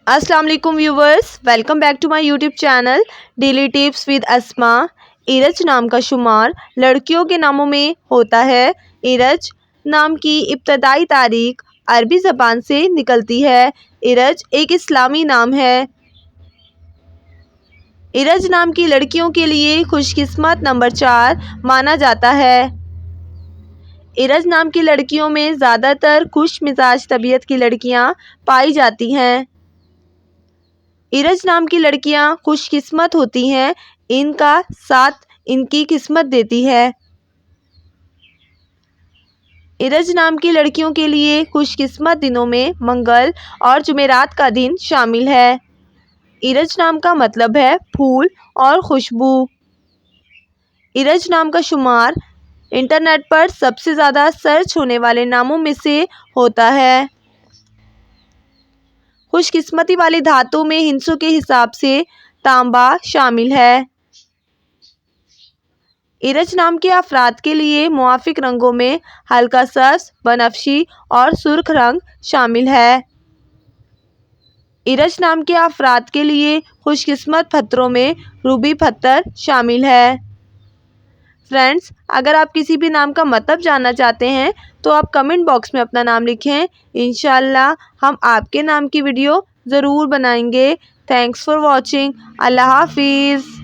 अस्सलाम वालेकुम viewers, welcome back to my YouTube channel daily tips with Asma. इरज नाम का शुमार लड़कियों के नामों में होता है। इरज नाम की इब्तदाई तारीख अरबी ज़बान से निकलती है। इरज एक इस्लामी नाम है। इरज नाम की लड़कियों के लिए खुशकिस्मत नंबर 4 माना जाता है। इरज नाम की लड़कियों में ज़्यादातर खुश मिजाज तबीयत की लड़कियां पाई जाती हैं। इरज नाम की लड़कियां खुशकिस्मत होती हैं, इनका साथ इनकी किस्मत देती है। इरज नाम की लड़कियों के लिए खुशकिस्मत दिनों में मंगल और जुमेरात का दिन शामिल है। इरज नाम का मतलब है फूल और खुशबू। इरज नाम का शुमार इंटरनेट पर सबसे ज़्यादा सर्च होने वाले नामों में से होता है। खुशकिस्मती वाली धातु में हिंसों के हिसाब से तांबा शामिल है। इरज नाम के अफराद के लिए मुआफिक रंगों में हल्का सब्ज, बनफशी और सुर्ख रंग शामिल है। इरज नाम के अफराद के लिए खुशकिस्मत पत्थरों में रूबी पत्थर शामिल है। फ्रेंड्स, अगर आप किसी भी नाम का मतलब जानना चाहते हैं तो आप कमेंट बॉक्स में अपना नाम लिखें। इंशाल्लाह हम आपके नाम की वीडियो ज़रूर बनाएंगे। Thanks for watching. अल्लाह हाफिज़।